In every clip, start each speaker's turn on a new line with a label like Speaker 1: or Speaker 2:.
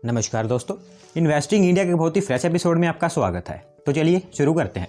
Speaker 1: नमस्कार दोस्तों, investing India के बहुत ही फ्रेश एपिसोड में आपका स्वागत है। तो चलिए शुरू करते हैं।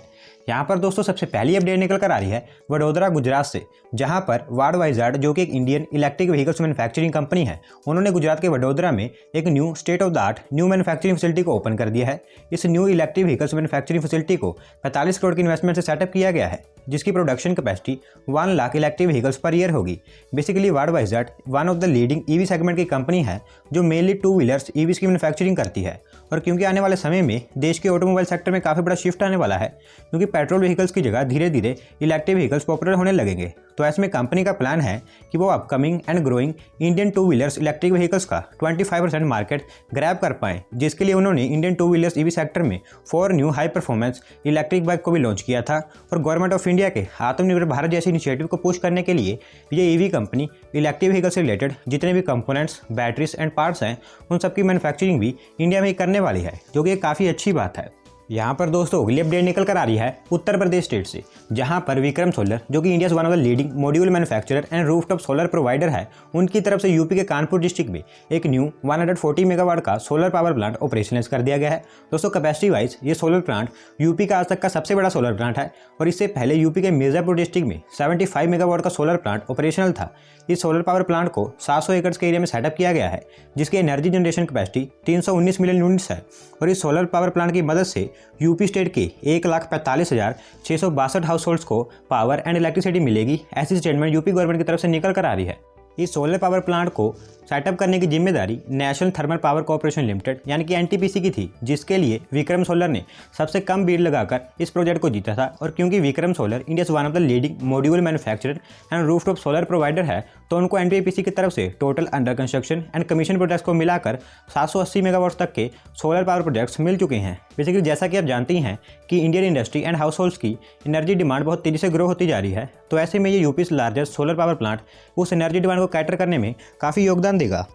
Speaker 1: यहाँ पर दोस्तों सबसे पहली अपडेट निकल कर आ रही है वडोदरा गुजरात से, जहाँ पर वार्ड वाइजार्ड जो कि एक Indian electric vehicles manufacturing company है, उन्होंने गुजरात के वडोदरा में एक new state of the art new manufacturing facility को ओपन कर दिया है। इस new electric vehicles manufacturing facility को 45 करोड़ की इन्वेस्टमेंट से सेटअप किया गया है, जिसकी production capacity 1 lakh electric vehicles per year होगी। Basically Ward Wizard one of the leading EV segment की कंपनी है जो मेनली 2 व्हीलर्स ईवीज की मैन्युफैक्चरिंग करती है। और क्योंकि आने वाले समय में देश के ऑटोमोबाइल सेक्टर में काफ़ी बड़ा शिफ्ट आने वाला है, क्योंकि पेट्रोल व्हीकल्स की जगह धीरे धीरे इलेक्ट्रिक व्हीकल्स पॉपुलर होने लगेंगे, तो ऐसे में कंपनी का प्लान है कि वो upcoming and growing Indian 2 wheelers electric vehicles का 25% मार्केट ग्रैब कर पाएं, जिसके लिए उन्होंने इंडियन 2 व्हीलर्स ईवी सेक्टर में 4 new high performance electric bike को भी लॉन्च किया था। और गवर्नमेंट ऑफ इंडिया के आत्मनिर्भर भारत जैसे इनिशिएटिव को पुश करने के लिए ये ईवी कंपनी इलेक्ट्रिक व्हीकल से रिलेटेड जितने भी कंपोनेंट्स, बैटरीज एंड पार्ट्स हैं, उन सबकी मैन्युफैक्चरिंग भी इंडिया में ही करने वाली है, जो कि काफ़ी अच्छी बात है। यहाँ पर दोस्तों अगली अपडेट निकल कर आ रही है उत्तर प्रदेश स्टेट से, जहाँ पर विक्रम सोलर जो कि India one of the leading module manufacturer and rooftop solar provider है, उनकी तरफ से यूपी के कानपुर डिस्ट्रिक्ट में एक न्यू 140 मेगावाट का सोलर पावर प्लांट ऑपरेशनलाइज कर दिया गया है। दोस्तों कैपेसिटी वाइज ये सोलर प्लांट यूपी का आज तक का सबसे बड़ा सोलर प्लांट है, और इससे पहले यूपी के मिर्जापुर डिस्ट्रिक्ट में 75 मेगावाट का सोलर प्लांट ऑपरेशनल था। इस सोलर पावर प्लांट को 700 एकड़ के एरिया में सेटअप किया गया है, जिसकी energy generation capacity 319 million units है। और इस सोलर पावर प्लांट की मदद से यूपी स्टेट के 1,45,662 हाउस होल्ड्स को पावर एंड इलेक्ट्रिसिटी मिलेगी, ऐसी स्टेटमेंट यूपी गवर्नमेंट की तरफ से निकल कर आ रही है। इस सोलर पावर प्लांट को सेटअप करने की जिम्मेदारी national thermal power corporation limited यानी कि एनटीपीसी की थी, जिसके लिए विक्रम सोलर ने सबसे कम बिड लगाकर इस प्रोजेक्ट को जीता था। और क्योंकि Vikram solar India one of the leading module manufacturer and rooftop solar provider है, तो उनको एनटीपीसी की तरफ से total under construction and commission projects को मिलाकर 780 मेगावाट तक के सोलर पावर प्रोजेक्ट्स मिल चुके हैं। बेसिकली जैसा कि आप जानते ही हैं कि Indian industry and house holds की एनर्जी डिमांड बहुत तेज़ी से ग्रो होती जा रही है, तो ऐसे में ये UP largest solar power plant उस एनर्जी डिमांड को कैटर करने में काफ़ी योगदान देगा।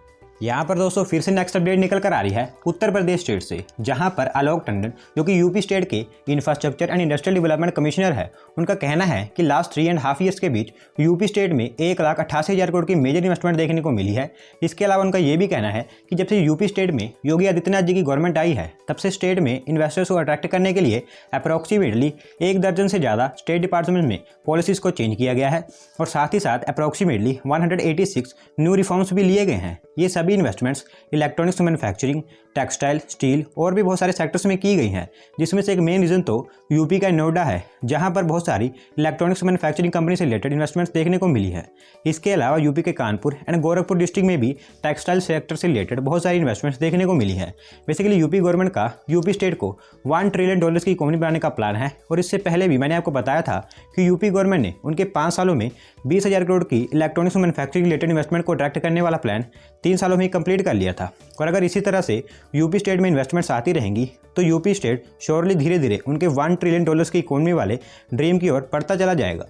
Speaker 1: यहाँ पर दोस्तों फिर से नेक्स्ट अपडेट निकल कर आ रही है उत्तर प्रदेश स्टेट से, जहाँ पर आलोक टंडन जो कि यूपी स्टेट के infrastructure and industrial development commissioner है, उनका कहना है कि लास्ट 3.5 ईयर्स के बीच यूपी स्टेट में 1,88,000 करोड़ की मेजर इन्वेस्टमेंट देखने को मिली है। इसके अलावा उनका ये भी कहना है कि जब से यूपी स्टेट में योगी आदित्यनाथ जी की गवर्नमेंट आई है, तब से स्टेट में इन्वेस्टर्स को अट्रैक्ट करने के लिए अप्रॉक्सीमेटली 1 दर्जन से ज़्यादा स्टेट डिपार्टमेंट में पॉलिसीज़ को चेंज किया गया है, और साथ ही साथ अप्रॉक्सीमेटली 186 न्यू रिफॉर्म्स भी लिए गए हैं। ये सभी investments electronics manufacturing, textile, steel और भी बहुत सारे सेक्टर्स में की गई हैं, जिसमें से एक मेन रीज़न तो यूपी का नोएडा है, जहां पर बहुत सारी इलेक्ट्रॉनिक्स मैन्युफैक्चरिंग कंपनी से रिलेटेड इन्वेस्टमेंट्स देखने को मिली है। इसके अलावा यूपी के कानपुर एंड गोरखपुर डिस्ट्रिक्ट में भी टेक्सटाइल सेक्टर से रिलेटेड बहुत सारी इन्वेस्टमेंट्स देखने को मिली है। बेसिकली यूपी गवर्नमेंट का यूपी स्टेट को $1 ट्रिलियन की इकोनॉमी बनाने का प्लान है, और इससे पहले भी मैंने आपको बताया था कि यूपी गवर्नमेंट ने उनके 5 सालों में 20,000 करोड़ की इलेक्ट्रॉनिक्स मैन्युफैक्चरिंग रिलेटेड इन्वेस्टमेंट को अट्रैक्ट करने वाला प्लान 3 सालों में कंप्लीट कर लिया था। और अगर इसी तरह से यूपी स्टेट में इन्वेस्टमेंट्स आती रहेंगी, तो यूपी स्टेट श्योरली धीरे धीरे उनके $1 ट्रिलियन की इकोनॉमी वाले ड्रीम की ओर बढ़ता चला जाएगा।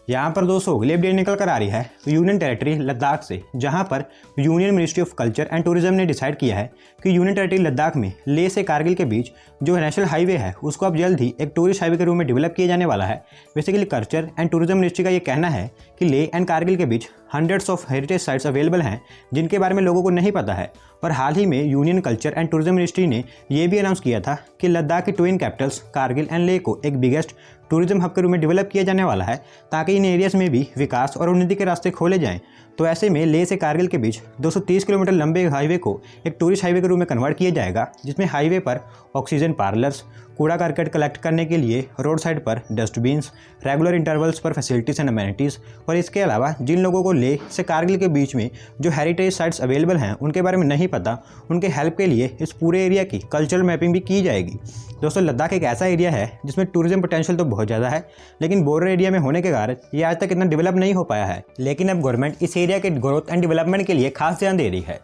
Speaker 1: यहाँ पर दोस्तों अगली अपडेट निकल कर आ रही है यूनियन टेरिटरी लद्दाख से, जहाँ पर union ministry of culture and tourism ने डिसाइड किया है कि यूनियन टेरिटरी लद्दाख में लेह से कारगिल के बीच जो नेशनल हाईवे है, उसको अब जल्द ही एक टूरिस्ट हाईवे के रूप में डेवलप किया जाने वाला है। Basically culture and tourism ministry का ये कहना है कि लेह एंड कारगिल के बीच hundreds of heritage sites available हैं, जिनके बारे में लोगों को नहीं पता है। और हाल ही में union culture and tourism ministry ने यह भी अनाउंस किया था कि लद्दाख की twin Capitals Kargil and Leh को एक बिगेस्ट टूरिज्म हब के रूप में डेवलप किया जाने वाला है, ताकि इन एरियाज में भी विकास और उन्नति के रास्ते खोले जाएं। तो ऐसे में लेह से कारगिल के बीच 230 किलोमीटर लंबे हाईवे को एक टूरिस्ट हाईवे के रूप में कन्वर्ट किया जाएगा, जिसमें हाईवे पर ऑक्सीजन पार्लर्स, कूड़ा करकट कलेक्ट करने के लिए रोड साइड पर डस्टबिन्स, रेगुलर इंटरवल्स पर फैसिलिटीज़ एंड अमेनिटीज़, और इसके अलावा जिन लोगों को लेह से कारगिल के बीच में जो हेरिटेज साइट्स अवेलेबल हैं उनके बारे में नहीं पता, उनके हेल्प के लिए इस पूरे एरिया की कल्चरल मैपिंग भी की जाएगी। दोस्तों लद्दाख एक ऐसा एरिया है जिसमें टूरिज्म पोटेंशियल तो बहुत ज़्यादा है, लेकिन बॉर्डर एरिया में होने के कारण ये आज तक इतना डेवलप नहीं हो पाया है। लेकिन अब गवर्नमेंट इस एरिया के ग्रोथ एंड डेवलपमेंट के लिए खास ध्यान दे रही है।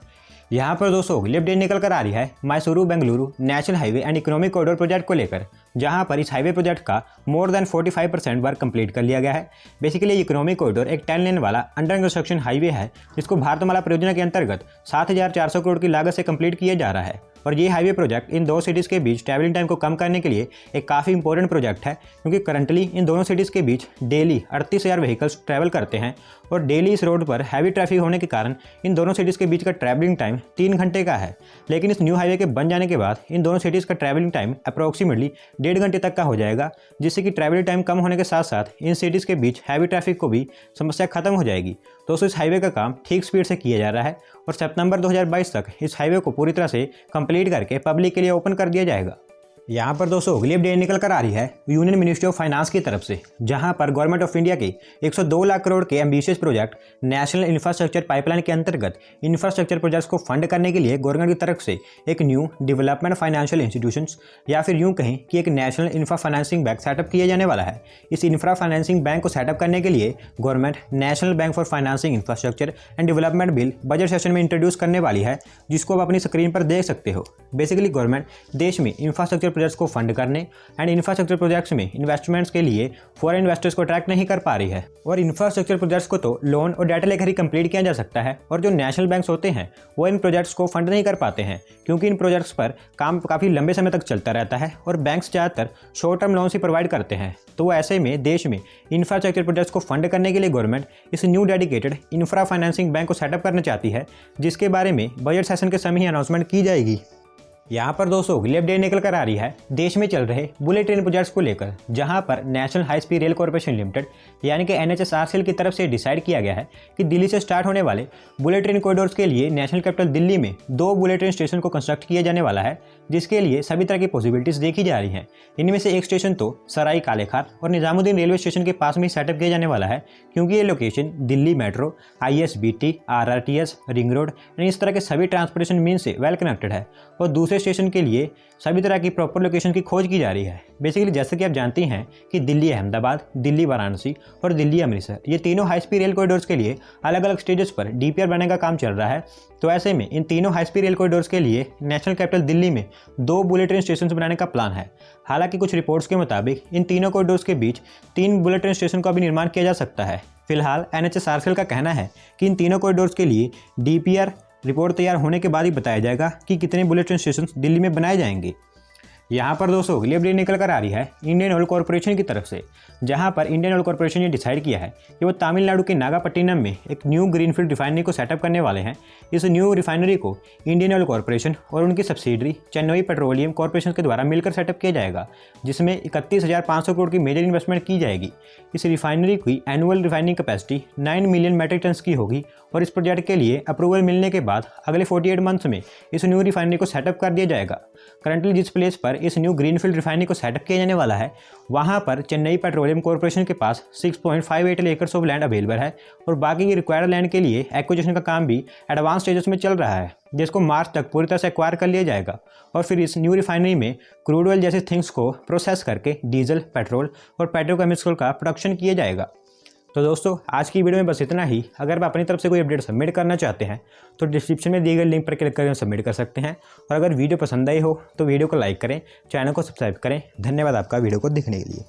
Speaker 1: यहाँ पर दोस्तों अगली अपडेट निकल कर आ रही है Mysuru Bengaluru national highway and economic corridor project को लेकर, जहाँ पर इस हाईवे प्रोजेक्ट का मोर देन 45% वर्क कंप्लीट कर लिया गया है। बेसिकली इकोनॉमिक कॉरिडोर एक 10 लेन वाला अंडर कंस्ट्रक्शन हाईवे है, जिसको भारतमाला परियोजना के अंतर्गत 7,400 करोड़ की लागत से कंप्लीट किया जा रहा है। और ये हाईवे प्रोजेक्ट इन दो सिटीज़ के बीच ट्रैवलिंग टाइम को कम करने के लिए एक काफ़ी इंपॉर्टेंट प्रोजेक्ट है, क्योंकि करंटली इन दोनों सिटीज़ के बीच डेली 38,000 व्हीकल्स ट्रैवल करते हैं और डेली इस रोड पर हैवी ट्रैफिक होने के कारण इन दोनों सिटीज़ के बीच का ट्रैवलिंग टाइम 3 घंटे का है। लेकिन इस न्यू हाईवे के बन जाने के बाद इन दोनों सिटीज़ का ट्रैवलिंग टाइम अप्रॉक्सीमेटली 1.5 घंटे तक का हो जाएगा, जिससे कि ट्रैवलिंग टाइम कम होने के साथ साथ इन सिटीज़ के बीच हैवी ट्रैफिक को भी समस्या खत्म हो जाएगी। दोस्तों, इस हाईवे का काम ठीक स्पीड से किया जा रहा है और सितंबर 2022 तक इस हाईवे को पूरी तरह से कंप्लीट करके पब्लिक के लिए ओपन कर दिया जाएगा। यहाँ पर दोस्तों अगली अपडेट निकल कर आ रही है यूनियन मिनिस्ट्री ऑफ फाइनेंस की तरफ से, जहाँ पर गवर्नमेंट ऑफ इंडिया के 102 लाख करोड़ के ambitious project national infrastructure pipeline के अंतर्गत इंफ्रास्ट्रक्चर प्रोजेक्ट्स को फंड करने के लिए गवर्नमेंट की तरफ से एक न्यू डेवलपमेंट फाइनेंशियल इंस्टीट्यूशंस या फिर यूँ कहें कि एक national infra financing bank setup किया जाने वाला है। इस इंफ्रा फाइनेंसिंग बैंक को सेटअप करने के लिए government national bank for financing infrastructure and development bill budget session में इंट्रोड्यूस करने वाली है, जिसको आप अपनी स्क्रीन पर देख सकते हो। बेसिकली गवर्नमेंट देश में इंफ्रास्ट्रक्चर प्रोजेक्ट्स को फंड करने एंड इंफ्रास्ट्रक्चर प्रोजेक्ट्स में इन्वेस्टमेंट्स के लिए फॉरेन इन्वेस्टर्स को अट्रैक्ट नहीं कर पा रही है। और इंफ्रास्ट्रक्चर प्रोजेक्ट्स को तो लोन और डाटा लेकर ही कंप्लीट किया जा सकता है, और जो नेशनल बैंक्स होते हैं वो इन प्रोजेक्ट्स को फंड नहीं कर पाते हैं, क्योंकि इन प्रोजेक्ट्स पर काम काफ़ी लंबे समय तक चलता रहता है और बैंक्स ज़्यादातर शॉर्ट टर्म लोन्स ही प्रोवाइड करते हैं। तो ऐसे में देश में इंफ्रास्ट्रक्चर प्रोजेक्ट्स को फंड करने के लिए गवर्नमेंट इस new dedicated infra financing bank को सेटअप करना चाहती है, जिसके बारे में बजट सेशन के समय ही अनाउंसमेंट की जाएगी। यहाँ पर दोस्तों अगली अपडेट निकल कर आ रही है देश में चल रहे बुलेट ट्रेन प्रोजेक्ट्स को लेकर, जहाँ पर national high speed rail corporation limited यानी कि NHSRCL की तरफ से डिसाइड किया गया है कि दिल्ली से स्टार्ट होने वाले बुलेट ट्रेन कॉरिडोर्स के लिए नेशनल कैपिटल दिल्ली में 2 बुलेट ट्रेन स्टेशन को कंस्ट्रक्ट किया जाने वाला है, जिसके लिए सभी तरह की पॉसिबिलिटीज देखी जा रही हैं। इनमें से एक स्टेशन तो सराई कालेखार और निजामुद्दीन रेलवे स्टेशन के पास में ही सेटअप किया जाने वाला है, क्योंकि ये location Delhi metro, ISBT, RRTS, ring road यानी इस तरह के सभी ट्रांसपोर्टेशन मीन से वेल कनेक्टेड है। और दूसरे स्टेशन के लिए सभी तरह की प्रॉपर लोकेशन की खोज की जा रही है। बेसिकली जैसे कि आप जानते हैं कि दिल्ली अहमदाबाद, दिल्ली वाराणसी और दिल्ली अमृतसर, ये तीनों हाई स्पीड रेल कॉरिडोर्स के लिए अलग अलग स्टेजेस पर DPR बनाने का काम चल रहा है। तो ऐसे में इन तीनों हाई स्पीड रेल कॉरिडोर्स के लिए नेशनल कैपिटल दिल्ली में 2 बुलेट ट्रेन स्टेशन बनाने का प्लान है। हालांकि कुछ रिपोर्ट्स के मुताबिक इन तीनों कॉरिडोर्स के बीच 3 बुलेट ट्रेन स्टेशन का भी निर्माण किया जा सकता है। फिलहाल NHSRCL का कहना है कि इन तीनों कॉरिडोर्स के लिए DPR रिपोर्ट तैयार होने के बाद ही बताया जाएगा कि कितने बुलेट ट्रेन स्टेशन दिल्ली में बनाए जाएंगे। यहाँ पर दोस्तों अगली अपडेट निकल कर आ रही है इंडियन ऑयल कॉर्पोरेशन की तरफ से, जहाँ पर इंडियन ऑयल कॉर्पोरेशन ने डिसाइड किया है कि वो तमिलनाडु के नागापट्टिनम में एक न्यू ग्रीनफील्ड रिफाइनरी को सेटअप करने वाले हैं। इस न्यू रिफाइनरी को इंडियन ऑयल कॉर्पोरेशन और उनकी सब्सिडरी चेन्नई पेट्रोलियम कॉर्पोरेशन के द्वारा मिलकर सेटअप किया जाएगा, जिसमें 31,500 करोड़ की मेजर इन्वेस्टमेंट की जाएगी। इस रिफाइनरी की annual refining capacity 9 million metric tonne की होगी और इस प्रोजेक्ट के लिए अप्रूवल मिलने के बाद अगले 48 मंथ्स में इस न्यू रिफाइनरी को सेटअप कर दिया जाएगा। करंटली जिस प्लेस पर इस न्यू ग्रीनफील्ड रिफाइनरी को सेटअप किया जाने वाला है, वहां पर चेन्नई पेट्रोलियम कॉर्पोरेशन के पास 6.58 एकड़ ऑफ लैंड अवेलेबल है और बाकी की रिक्वायर्ड लैंड के लिए एक्विजिशन का काम भी एडवांस स्टेजेस में चल रहा है, जिसको मार्च तक पूरी तरह से एक्वायर कर लिया जाएगा। और फिर इस न्यू रिफाइनरी में क्रूड ऑयल जैसे थिंग्स को प्रोसेस करके डीजल, पेट्रोल और पेट्रोकेमिकल का प्रोडक्शन किया जाएगा। तो दोस्तों आज की वीडियो में बस इतना ही। अगर आप अपनी तरफ से कोई अपडेट सबमिट करना चाहते हैं तो डिस्क्रिप्शन में दिए गए लिंक पर क्लिक करके सबमिट कर सकते हैं। और अगर वीडियो पसंद आई हो तो वीडियो को लाइक करें, चैनल को सब्सक्राइब करें। धन्यवाद आपका वीडियो को देखने के लिए।